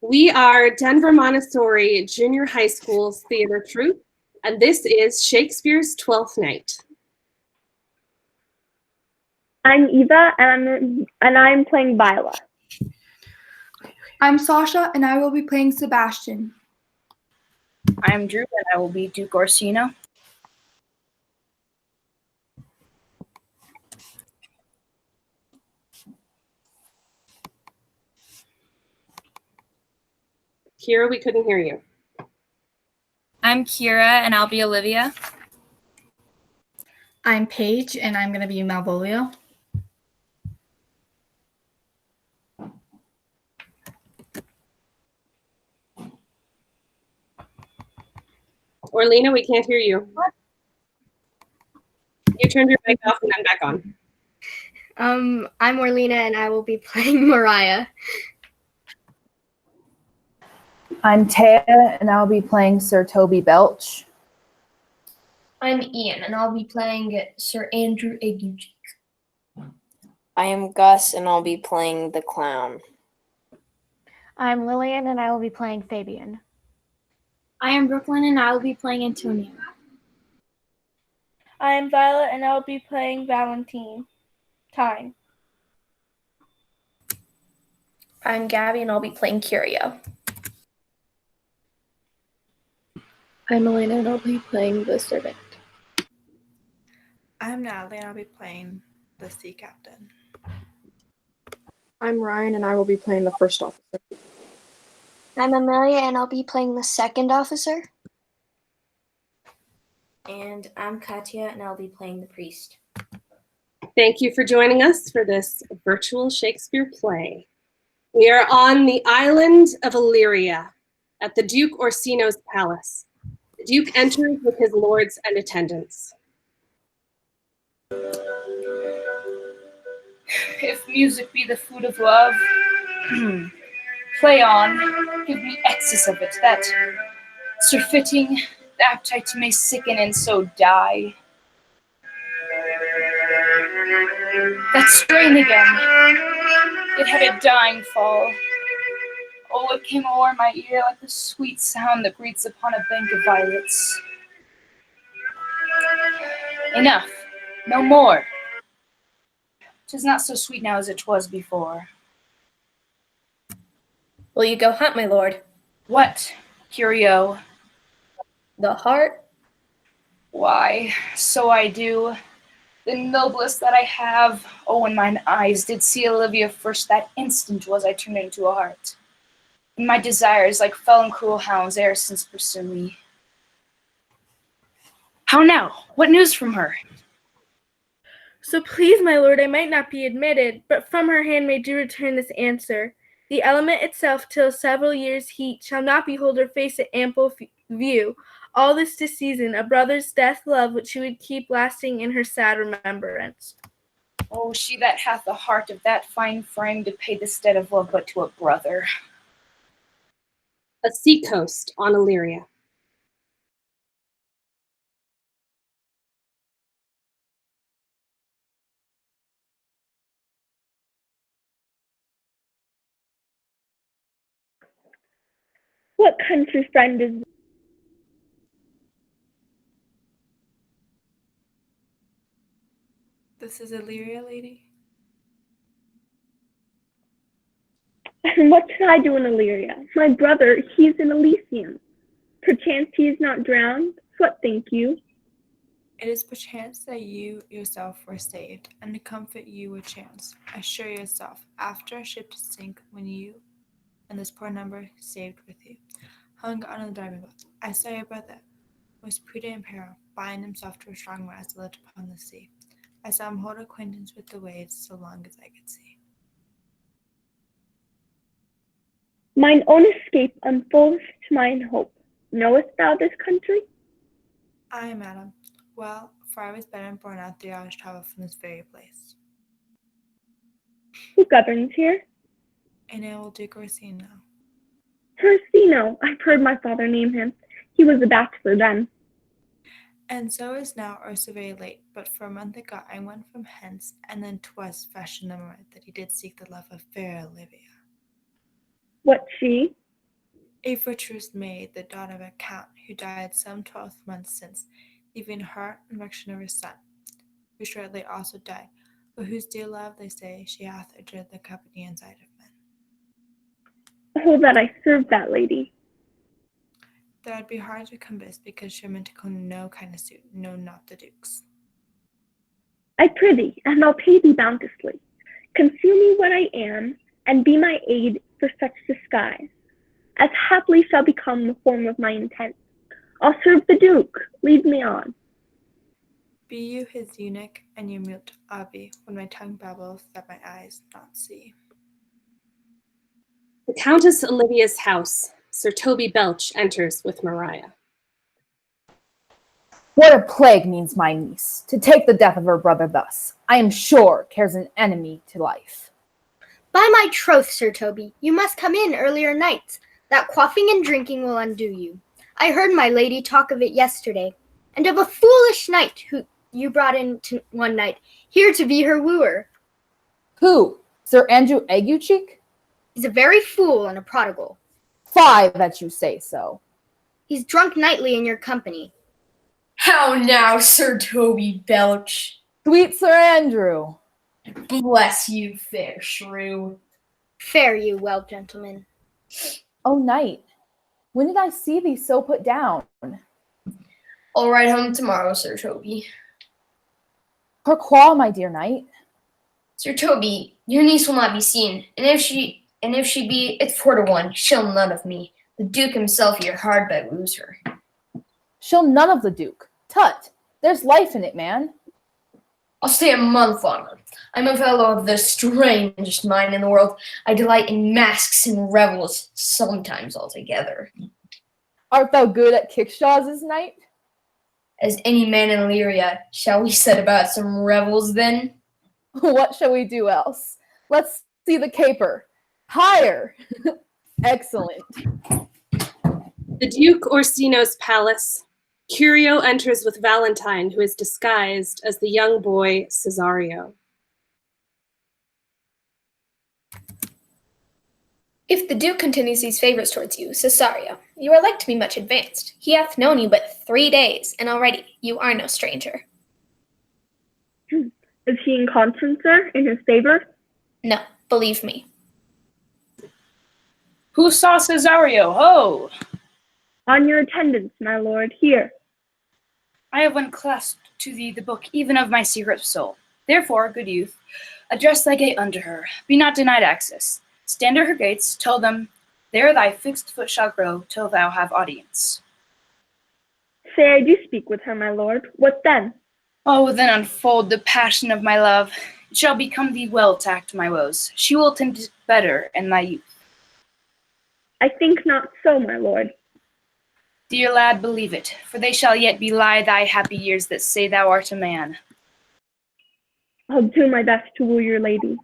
We are Denver Montessori Junior High School's theater troupe, and this is Shakespeare's Twelfth Night. I'm Eva, and I'm playing Viola. I'm Sasha, and I will be playing Sebastian. I'm Drew, and I will be Duke Orsino. Kira, we couldn't hear you. I'm Kira, and I'll be Olivia. I'm Paige, and I'm going to be Malvolio. Orlina, we can't hear you. You turned your mic off and then back on. I'm Orlina, and I will be playing Mariah. I'm Taya, and I'll be playing Sir Toby Belch. I'm Ian, and I'll be playing Sir Andrew Aguchi. I am Gus, and I'll be playing the clown. I'm Lillian, and I will be playing Fabian. I am Brooklyn, and I will be playing Antonio. I am Violet, and I will be playing Valentine. I'm Gabby, and I'll be playing Curio. I'm Elena, and I'll be playing the servant. I'm Natalie, and I'll be playing the sea captain. I'm Ryan, and I will be playing the first officer. I'm Amelia, and I'll be playing the second officer. And I'm Katya, and I'll be playing the priest. Thank you for joining us for this virtual Shakespeare play. We are on the island of Illyria at the Duke Orsino's palace. The Duke enters with his lords and attendants. If music be the food of love, play on, give me excess of it, that surfeiting the appetite may sicken and so die. That strain again, it had a dying fall. Oh, it came o'er my ear like the sweet sound that greets upon a bank of violets. Enough, no more. 'Tis not so sweet now as it was before. Will you go hunt, my lord? What, Curio? The heart? Why, so I do. The noblest that I have. Oh, when mine eyes did see Olivia first, that instant was I turned into a hart. And my desires, like fell and cruel hounds, e'er since pursue me. How now? What news from her? So please, my lord, I might not be admitted, but from her handmaid do return this answer. The element itself, till several years' heat, shall not behold her face at ample view. All this to season, a brother's death love, which she would keep lasting in her sad remembrance. Oh, she that hath the heart of that fine frame to pay the stead of love but to a brother. A seacoast on Illyria. What country friend is this? This is Illyria, lady. And what should I do in Illyria? My brother, he is in Elysium. Perchance he is not drowned? What think you? It is perchance that you yourself were saved, and to comfort you a chance. Assure yourself, after a ship to sink, when you and this poor number saved with you, hung on a diving boat, I saw your brother, was prudent in peril, bind himself to a strong mast that lived upon the sea. I saw him hold acquaintance with the waves so long as I could see. Mine own escape unfolds to mine hope. Knowest thou this country? Aye, madam. Well, for I was bred and born out 3 hours' travel from this very place. Who governs here? And it will Duke Orsino. Orsino, I've heard my father name him. He was a bachelor then. And so is now, or so very late, but for a month ago I went from hence, and then 'twas fresh in the moment that he did seek the love of fair Olivia. What she? A virtuous maid, the daughter of a count, who died some 12 months since, leaving her and affection of her son, who shortly also died, but whose dear love, they say, she hath endured the company and sight of men. Oh, that I served that lady. That would be hard to compass, because she meant to claim no kind of suit, no, not the duke's. I prithee, and I'll pay thee bounteously. Conceal me what I am, and be my aid for such disguise, as haply shall become the form of my intent. I'll serve the duke, lead me on. Be you his eunuch, and you mute, I'll be, when my tongue babbles, that my eyes not see. The Countess Olivia's house. Sir Toby Belch enters with Maria. What a plague means my niece, to take the death of her brother thus. I am sure cares an enemy to life. By my troth, Sir Toby, you must come in earlier nights. That quaffing and drinking will undo you. I heard my lady talk of it yesterday, and of a foolish knight who you brought in one night, here to be her wooer. Who? Sir Andrew Aguecheek? He's a very fool and a prodigal. Fie that you say so. He's drunk nightly in your company. How now, Sir Toby Belch? Sweet Sir Andrew. Bless you, fair shrew. Fare you well, gentlemen. O knight, when did I see thee so put down? I'll ride home tomorrow, Sir Toby. Pourquoi, my dear knight? Sir Toby, your niece will not be seen, and if she be, it's 4-1. She'll none of me. The Duke himself here hard by woos her. She'll none of the Duke. Tut, there's life in it, man. I'll stay a month longer. I'm a fellow of the strangest mind in the world. I delight in masks and revels, sometimes altogether. Art thou good at kickshaws this night? As any man in Illyria, shall we set about some revels then? What shall we do else? Let's see the caper. Higher! Excellent. The Duke Orsino's palace. Curio enters with Valentine, who is disguised as the young boy Cesario. If the Duke continues these favors towards you, Cesario, you are like to be much advanced. He hath known you but 3 days, and already you are no stranger. Is he in constant, sir, in his favor? No, believe me. Who saw Cesario? Ho! On your attendance, my lord, here. I have unclasped to thee the book even of my secret soul. Therefore, good youth, address thy gate unto her. Be not denied access. Stand at her gates, tell them, there thy fixed foot shall grow till thou have audience. Say I do speak with her, my lord. What then? Oh, then unfold the passion of my love. It shall become thee well tact my woes. She will tend it better in thy youth. I think not so, my lord. Dear lad, believe it, for they shall yet belie thy happy years that say thou art a man. I'll do my best to woo your lady.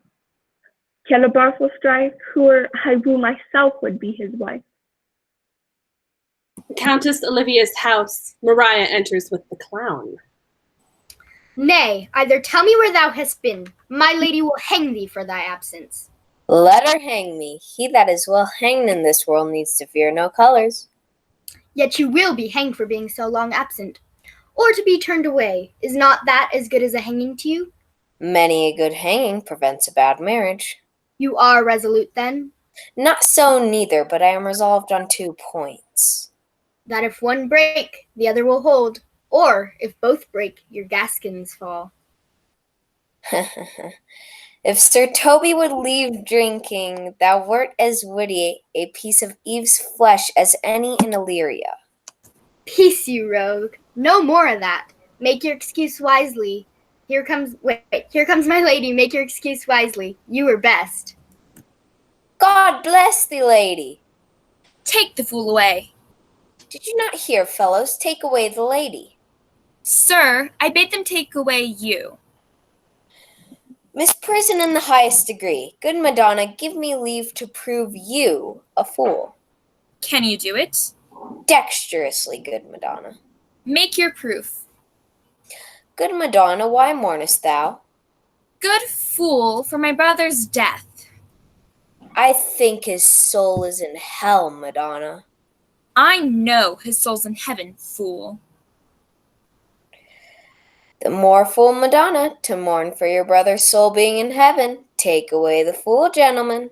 Calabar will strive, who I woo myself would be his wife. The Countess Olivia's house. Maria enters with the clown. Nay, either tell me where thou hast been. My lady will hang thee for thy absence. Let her hang me. He that is well hanged in this world needs to fear no colors. Yet you will be hanged for being so long absent. Or to be turned away. Is not that as good as a hanging to you? Many a good hanging prevents a bad marriage. You are resolute, then? Not so neither, but I am resolved on 2 points. That if one break, the other will hold. Or, if both break, your gaskins fall. If Sir Toby would leave drinking, thou wert as witty a piece of Eve's flesh as any in Illyria. Peace, you rogue. No more of that. Make your excuse wisely. Here comes my lady. Make your excuse wisely. You were best. God bless thee, lady. Take the fool away. Did you not hear, fellows? Take away the lady. Sir, I bid them take away you. Misprison in the highest degree. Good Madonna, give me leave to prove you a fool. Can you do it? Dexterously, good Madonna. Make your proof. Good Madonna, why mournest thou? Good fool, for my brother's death. I think his soul is in hell, Madonna. I know his soul's in heaven, fool. The mournful Madonna, to mourn for your brother's soul being in heaven. Take away the fool, gentlemen.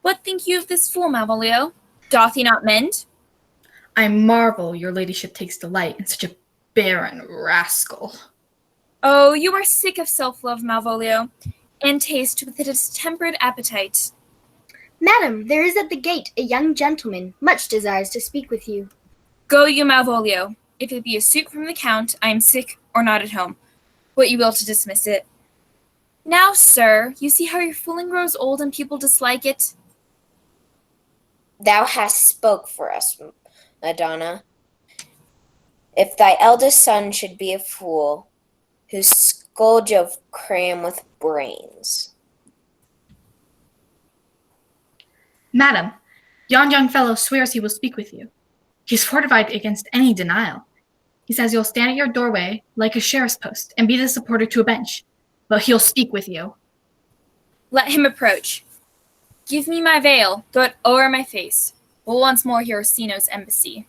What think you of this fool, Malvolio? Doth he not mend? I marvel your ladyship takes delight in such a barren rascal. Oh, you are sick of self-love, Malvolio, and taste with a distempered appetite. Madam, there is at the gate a young gentleman, much desires to speak with you. Go you, Malvolio. If it be a suit from the Count, I am sick or not at home. What you will to dismiss it. Now, sir, you see how your fooling grows old and people dislike it? Thou hast spoke for us, Madonna. If thy eldest son should be a fool, whose skull Jove cram with brains. Madam, yon young fellow swears he will speak with you. He is fortified against any denial. He says you'll stand at your doorway like a sheriff's post and be the supporter to a bench, but he'll speak with you. Let him approach. Give me my veil, throw it o'er my face. We'll once more hear Orsino's embassy.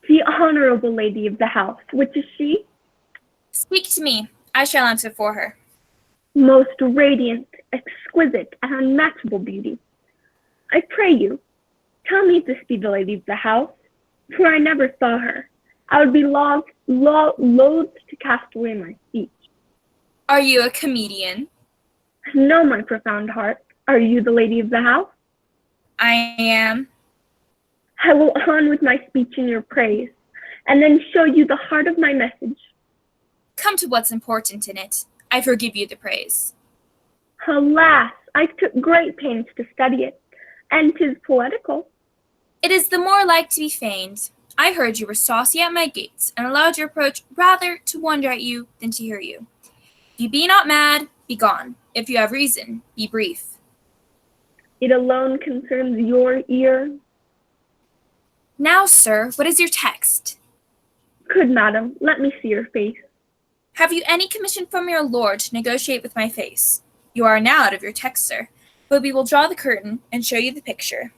The honorable lady of the house, which is she? Speak to me. I shall answer for her. Most radiant, exquisite, and unmatchable beauty. I pray you, tell me if this be the lady of the house, for I never saw her. I would be loath to cast away my speech. Are you a comedian? No, my profound heart. Are you the lady of the house? I am. I will on with my speech in your praise, and then show you the heart of my message. Come to what's important in it. I forgive you the praise. Alas, I took great pains to study it, and 'tis poetical. It is the more like to be feigned. I heard you were saucy at my gates, and allowed your approach rather to wonder at you than to hear you. If you be not mad, be gone. If you have reason, be brief. It alone concerns your ear. Now, sir, what is your text? Good madam, let me see your face. Have you any commission from your lord to negotiate with my face? You are now out of your text, sir, but we will draw the curtain and show you the picture.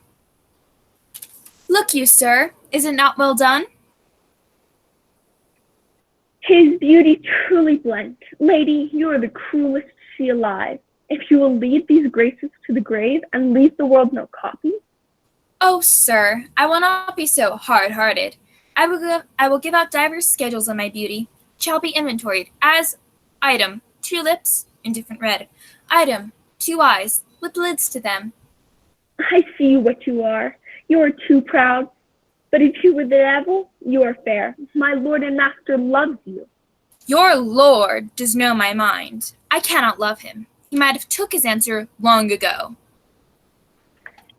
Look you, sir, is it not well done? His beauty truly blent. Lady, you are the cruelest she alive. If you will lead these graces to the grave and leave the world no copy. Oh, sir, I will not be so hard-hearted. I will give out divers schedules on my beauty. Shall be inventoried as item 2 lips, indifferent red. Item 2 eyes with lids to them. I see what you are. You are too proud. But if you were the devil, you are fair. My lord and master loves you. Your lord does know my mind. I cannot love him. He might have took his answer long ago.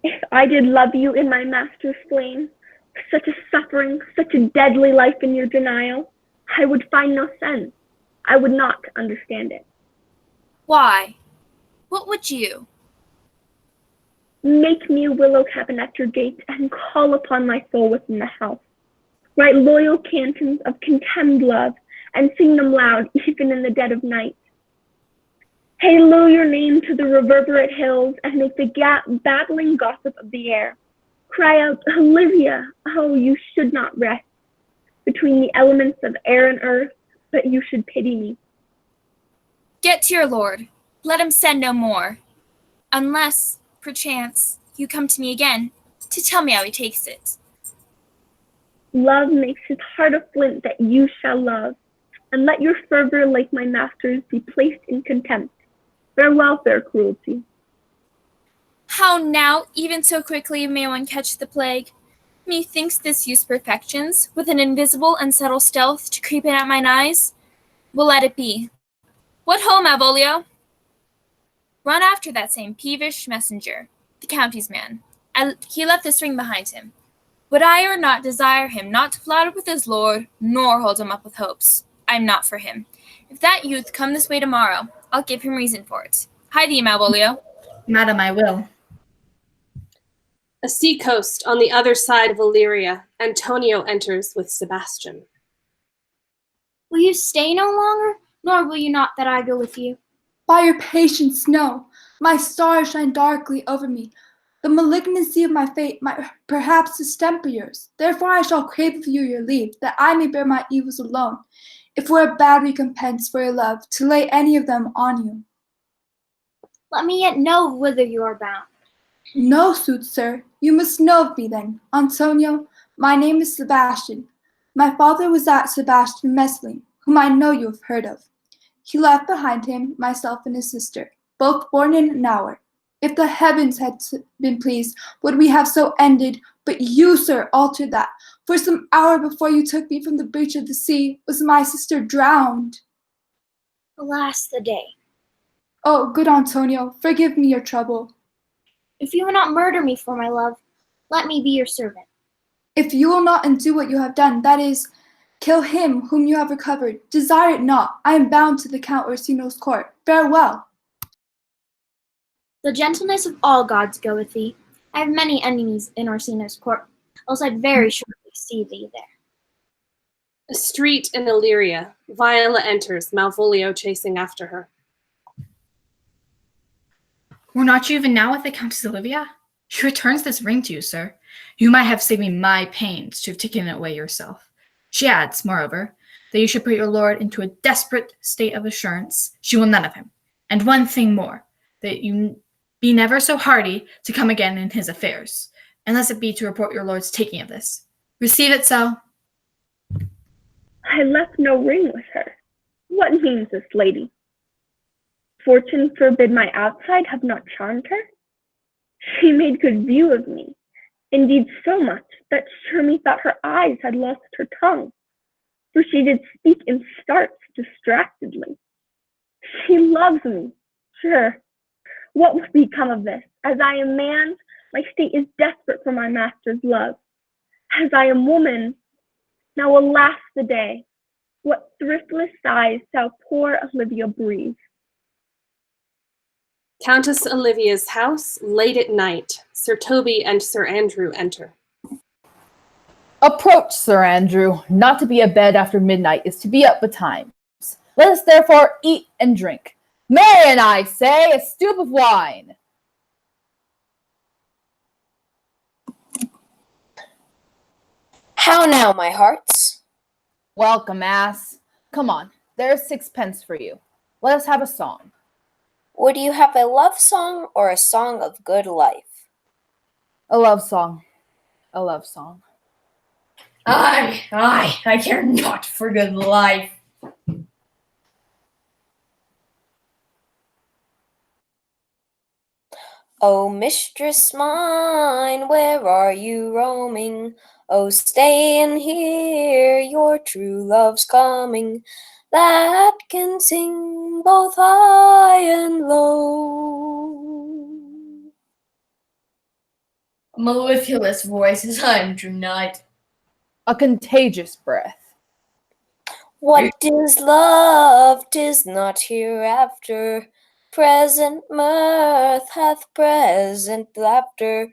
If I did love you in my master's flame, such a suffering, such a deadly life in your denial, I would find no sense. I would not understand it. Why? What would you? Make me a willow cabin at your gate and call upon my soul within the house. Write loyal cantons of contemned love and sing them loud even in the dead of night. Halloo your name to the reverberate hills and make the babbling gossip of the air. Cry out, Olivia, oh, you should not rest between the elements of air and earth, but you should pity me. Get to your lord. Let him send no more. Unless, perchance, you come to me again to tell me how he takes it. Love makes his heart a flint that you shall love, and let your fervor like my master's be placed in contempt. Farewell, fair cruelty. How now, even so quickly may one catch the plague? Methinks this use perfections, with an invisible and subtle stealth to creep in at mine eyes. Well, let it be. What ho, Malvolio? Run after that same peevish messenger, the county's man. He left this ring behind him. Would I or not desire him not to flatter with his lord, nor hold him up with hopes? I am not for him. If that youth come this way tomorrow, I'll give him reason for it. Hie thee, Malvolio. Madam, I will. A sea coast on the other side of Illyria, Antonio enters with Sebastian. Will you stay no longer, nor will you not that I go with you? By your patience, no. My stars shine darkly over me. The malignancy of my fate might perhaps distemper yours. Therefore I shall crave of you your leave, that I may bear my evils alone, if were a bad recompense for your love, to lay any of them on you. Let me yet know whither you are bound. No, sooth sir, you must know of me then. Antonio, my name is Sebastian. My father was that Sebastian Mesling, whom I know you have heard of. He left behind him myself and his sister, both born in an hour. If the heavens had been pleased, would we have so ended, but you, sir, altered that. For some hour before you took me from the breach of the sea, was my sister drowned. Alas, the day. Oh, good Antonio, forgive me your trouble. If you will not murder me for my love, let me be your servant. If you will not undo what you have done, that is, kill him whom you have recovered, desire it not. I am bound to the Count Orsino's court. Farewell. The gentleness of all gods go with thee. I have many enemies in Orsino's court, else I'd very shortly see thee there. A street in Illyria. Viola enters, Malvolio chasing after her. Were not you even now with the Countess Olivia? She returns this ring to you, sir. You might have saved me my pains to have taken it away yourself. She adds, moreover, that you should put your lord into a desperate state of assurance she will none of him. And one thing more, that you be never so hardy to come again in his affairs, unless it be to report your lord's taking of this. Receive it so. I left no ring with her. What means this lady? Fortune forbid my outside have not charmed her? She made good view of me, indeed so much that sure methought her eyes had lost her tongue, for she did speak in starts distractedly. She loves me, sure. What would become of this? As I am man, my state is desperate for my master's love. As I am woman, now alas the day, what thriftless sighs shall poor Olivia breathe. Countess Olivia's house, late at night. Sir Toby and Sir Andrew enter. Approach, Sir Andrew. Not to be abed after midnight is to be up betimes. Let us therefore eat and drink. Marry, and I say, a stoup of wine. How now, my hearts? Welcome, ass. Come on, there's 6 pence for you. Let us have a song. Would you have a love song or a song of good life? A love song. A love song. I care not for good life. O mistress mine, where are you roaming? Oh, stay and hear your true love's coming, that can sing both high and low. A mellifluous voice as Andrew Knight. A contagious breath. What is love? 'Tis not hereafter. Present mirth hath present laughter.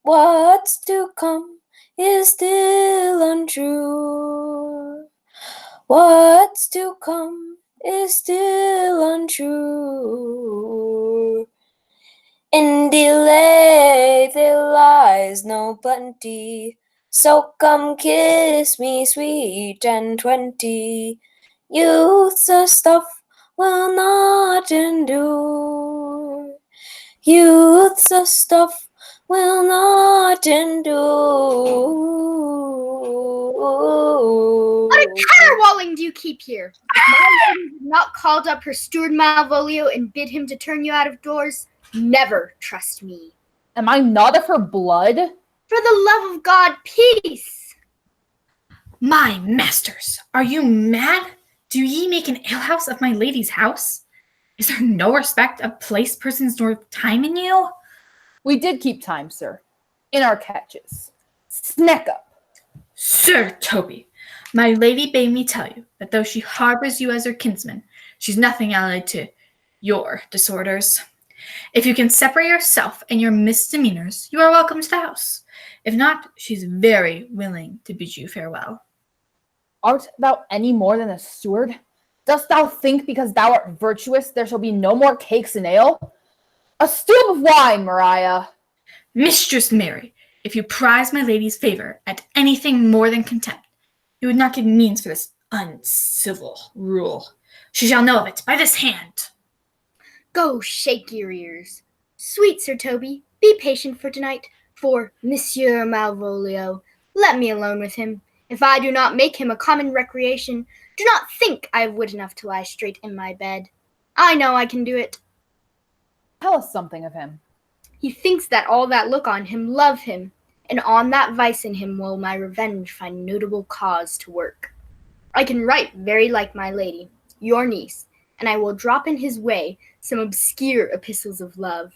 What's to come is still untrue. What's to come is still untrue. In delay there lies no plenty. So come kiss me, sweet and 20. Youth's a stuff will not endure. Youth's a stuff will not endure. What caterwauling do you keep here? If my lady has not called up her steward Malvolio and bid him to turn you out of doors, never trust me. Am I not of her blood? For the love of God, peace! My masters, are you mad? Do ye make an alehouse of my lady's house? Is there no respect of place, persons, nor time in you? We did keep time, sir, in our catches. Snack up. Sir Toby, my lady bade me tell you that though she harbors you as her kinsman, she's nothing allied to your disorders. If you can separate yourself and your misdemeanors, you are welcome to the house. If not, she's very willing to bid you farewell. Art thou any more than a steward? Dost thou think because thou art virtuous there shall be no more cakes and ale? A stoup of wine, Maria! Mistress Mary, if you prize my lady's favour at anything more than contempt, you would not give means for this uncivil rule. She shall know of it by this hand. Go shake your ears. Sweet Sir Toby, be patient for tonight, for Monsieur Malvolio, let me alone with him. If I do not make him a common recreation, do not think I have wit enough to lie straight in my bed. I know I can do it. Tell us something of him. He thinks that all that look on him love him, and on that vice in him will my revenge find notable cause to work. I can write very like my lady, your niece, and I will drop in his way some obscure epistles of love,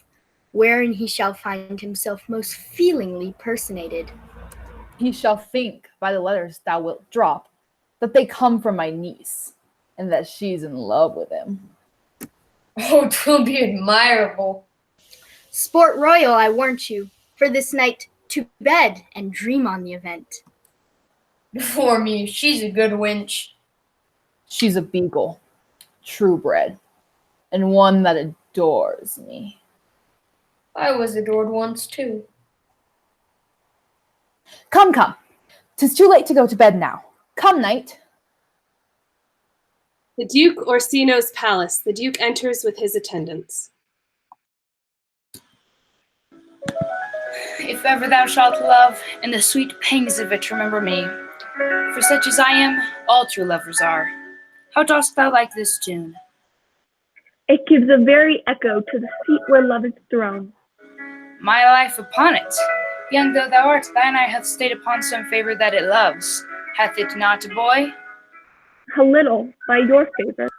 wherein he shall find himself most feelingly personated. He shall think by the letters thou wilt drop that they come from my niece, and that she's in love with him. Oh, 'twill be admirable. Sport royal, I warrant you, for this night to bed and dream on the event. For me, she's a good wench. She's a beagle, true bred, and one that adores me. I was adored once, too. Come, come. 'Tis too late to go to bed now. Come, knight. The Duke Orsino's palace. The Duke enters with his attendants. If ever thou shalt love, in the sweet pangs of it remember me. For such as I am, all true lovers are. How dost thou like this tune? It gives a very echo to the seat where love is thrown. My life upon it. Young though thou art, thine eye hath stayed upon some favour that it loves. Hath it not, boy? A little, by your favor.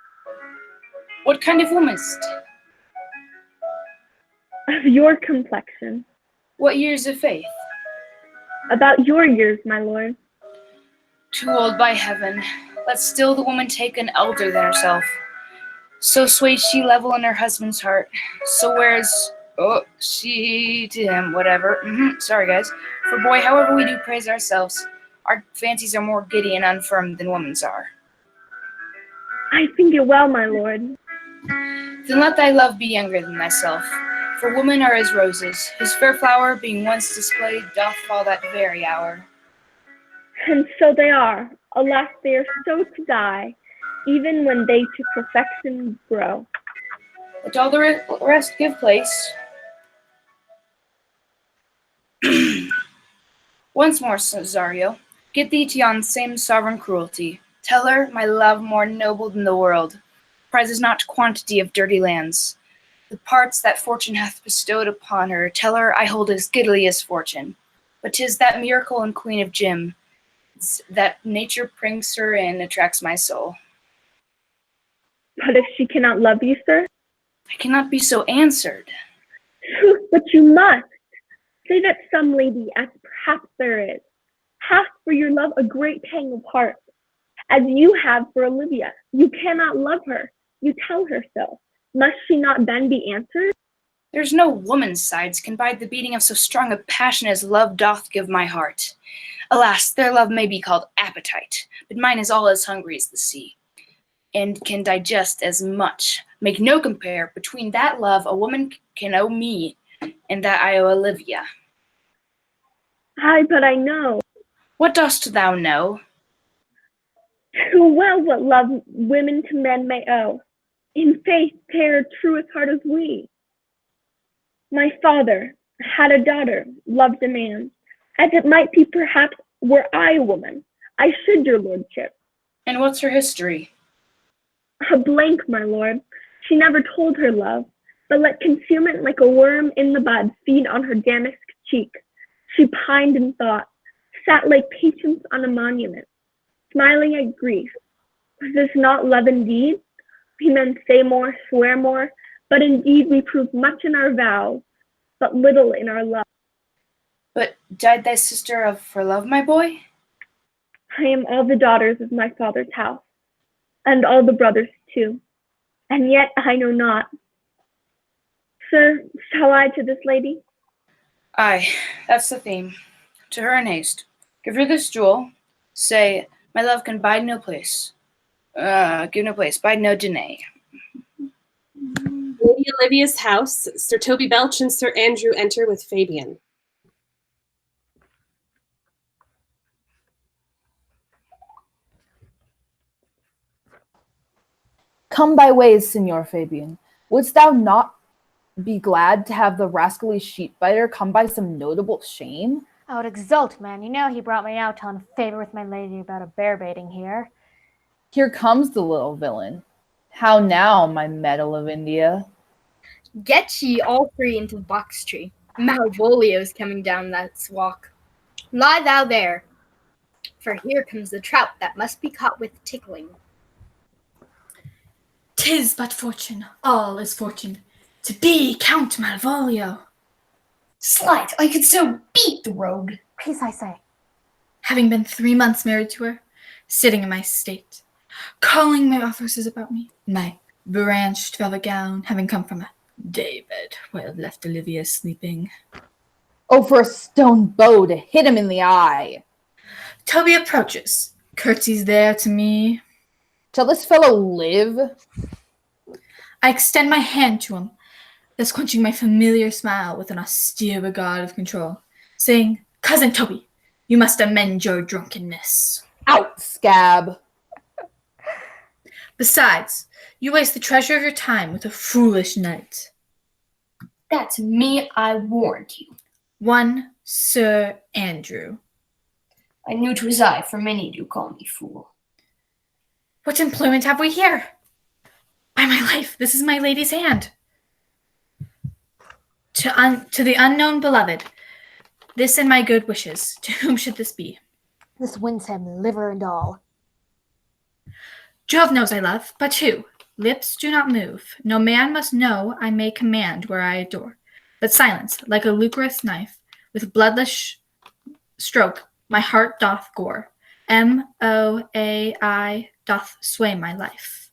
What kind of woman'st? Of your complexion. What years of faith? About your years, my lord. Too old by heaven. Let still the woman take an elder than herself. So sways she level in her husband's heart. So wears she to him, whatever. Sorry, guys. For boy, however we do praise ourselves, our fancies are more giddy and unfirm than woman's are. I think it well, my lord. Then let thy love be younger than thyself. For women are as roses, whose fair flower, being once displayed, doth fall that very hour. And so they are. Alas, they are so to die, even when they to perfection grow. Let all the rest give place. Once more, Cesario, get thee to yon same sovereign cruelty. Tell her, my love more noble than the world, prizes not quantity of dirty lands. The parts that fortune hath bestowed upon her, tell her I hold as giddily as fortune. But 'tis that miracle and queen of Jim, that nature pranks her and attracts my soul. But if she cannot love you, sir? I cannot be so answered. But you must. Say that some lady, as perhaps there is, hath for your love a great pang of heart, as you have for Olivia. You cannot love her. You tell her so. Must she not then be answered? There's no woman's sides can bide the beating of so strong a passion as love doth give my heart. Alas, their love may be called appetite, but mine is all as hungry as the sea, and can digest as much. Make no compare between that love a woman can owe me and that I owe Olivia. Aye, but I know. What dost thou know? Too well what love women to men may owe. In faith, they are true as heart as we. My father had a daughter, loved a man, as it might be perhaps were I a woman. I should, your lordship. And what's her history? A blank, my lord. She never told her love, but let concealment like a worm in the bud feed on her damask cheek. She pined in thought, sat like patience on a monument, smiling at grief. Was this not love indeed? We men say more, swear more, but indeed we prove much in our vows, but little in our love. But died thy sister for love, my boy? I am all the daughters of my father's house, and all the brothers too, and yet I know not. Sir, shall I to this lady? Aye, that's the theme. To her in haste. Give her this jewel. Say, My love can bide no place. Give no place, bide no denay. Lady Olivia's house, Sir Toby Belch and Sir Andrew enter with Fabian. Come by ways, Signor Fabian. Wouldst thou not be glad to have the rascally sheep-biter come by some notable shame? I would exult, man. You know he brought me out to favor with my lady about a bear baiting here. Here comes the little villain. How now, my medal of India? Get ye all three into the box tree. Malvolio's coming down that walk. Lie thou there, for here comes the trout that must be caught with tickling. 'Tis but fortune, all is fortune, to be Count Malvolio. Slight, I could so beat the rogue. Peace, I say. Having been 3 months married to her, sitting in my state, calling my officers about me, my branched velvet gown having come from a day bed where I left Olivia sleeping. Oh, for a stone bow to hit him in the eye! Toby approaches, curtsies there to me. Shall this fellow live? I extend my hand to him, thus quenching my familiar smile with an austere regard of control, saying, Cousin Toby, you must amend your drunkenness. Out, scab! Besides, you waste the treasure of your time with a foolish knight. That's me, I warned you. One Sir Andrew. I knew 'twas I, for many do call me fool. What employment have we here? By my life, this is my lady's hand. To the unknown beloved, this and my good wishes, to whom should this be? This wins him, liver and all. Jove knows I love, but who? Lips do not move. No man must know I may command where I adore. But silence, like a lucrous knife, with bloodless stroke, my heart doth gore. M-O-A-I doth sway my life.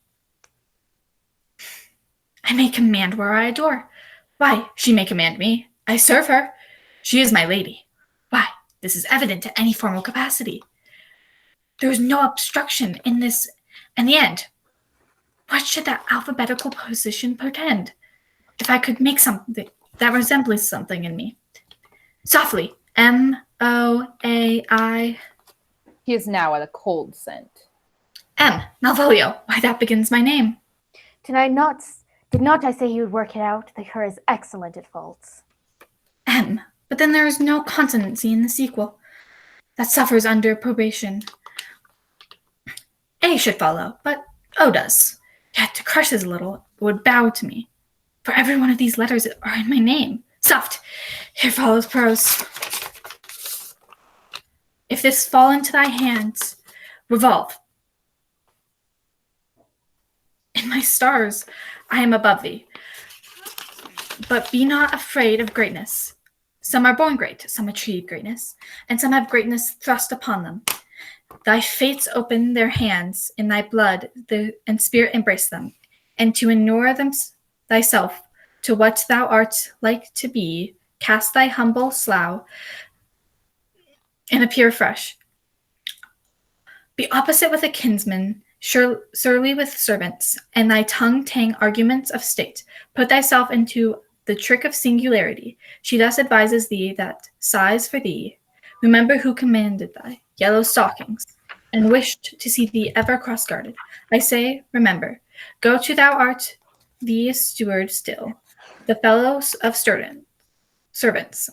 I may command where I adore. Why, she may command me. I serve her. She is my lady. Why, this is evident to any formal capacity. There is no obstruction in this and the end. What should that alphabetical position portend? If I could make something that resembles something in me. Softly, M-O-A-I. He is now at a cold scent. M, Malvolio. Why, that begins my name. Did not I say you would work it out? That her is excellent at faults. M, but then there is no consonancy in the sequel. That suffers under probation. A should follow, but O does. Yet to crush this a little, it would bow to me. For every one of these letters are in my name. Soft. Here follows prose. If this fall into thy hands, revolve. In my stars, I am above thee. But be not afraid of greatness. Some are born great, some achieve greatness, and some have greatness thrust upon them. Thy fates open their hands in thy blood, and spirit embrace them, and to inure them thyself to what thou art like to be, cast thy humble slough and appear fresh. Be opposite with a kinsman, surly with servants, and thy tongue tang arguments of state. Put thyself into the trick of singularity. She thus advises thee that sighs for thee. Remember who commanded thy yellow stockings, and wished to see thee ever cross-guarded. I say, remember, go to thou art thee a steward still, the fellows of servants,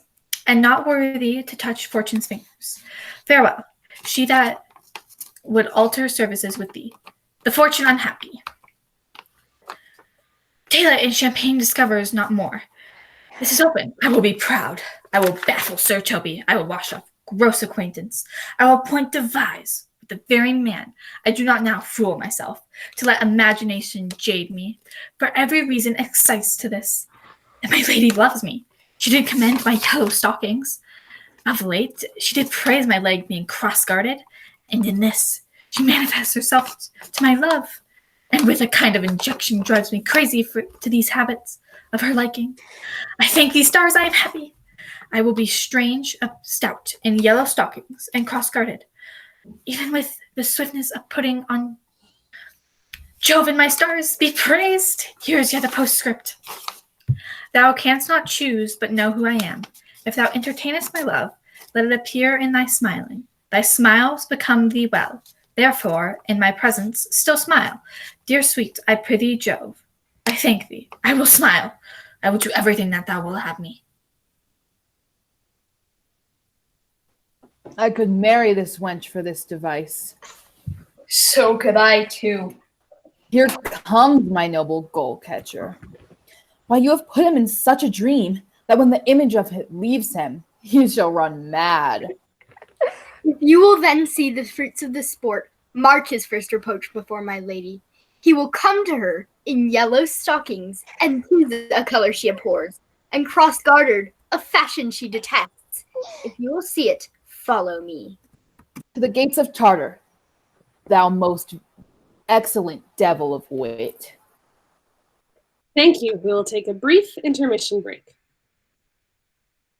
and not worthy to touch fortune's fingers. Farewell, she that would alter services with thee. The fortune unhappy. Daylight in Champagne discovers not more. This is open. I will be proud. I will baffle Sir Toby. I will wash off gross acquaintance. I will appoint devise with the very man. I do not now fool myself to let imagination jade me. For every reason excites to this. And my lady loves me. She did commend my yellow stockings. Of late, she did praise my leg being cross-guarded. And in this, she manifests herself to my love. And with a kind of injection drives me crazy to these habits of her liking. I thank these stars I am happy. I will be strange, stout, in yellow stockings, and cross-guarded. Even with the swiftness of putting on Jove and my stars be praised. Here's yet a postscript. Thou canst not choose but know who I am. If thou entertainest my love, let it appear in thy smiling. Thy smiles become thee well. Therefore, in my presence, still smile. Dear sweet, I prithee, Jove. I thank thee. I will smile. I will do everything that thou wilt have me. I could marry this wench for this device. So could I too. Here comes my noble goal catcher. Why, you have put him in such a dream that when the image of it leaves him, he shall run mad. You will then see the fruits of the sport, mark his first reproach before my lady. He will come to her in yellow stockings, and choose a color she abhors, and cross-gartered, a fashion she detests. If you will see it, follow me. To the gates of Tartar, thou most excellent devil of wit. Thank you. We will take a brief intermission break.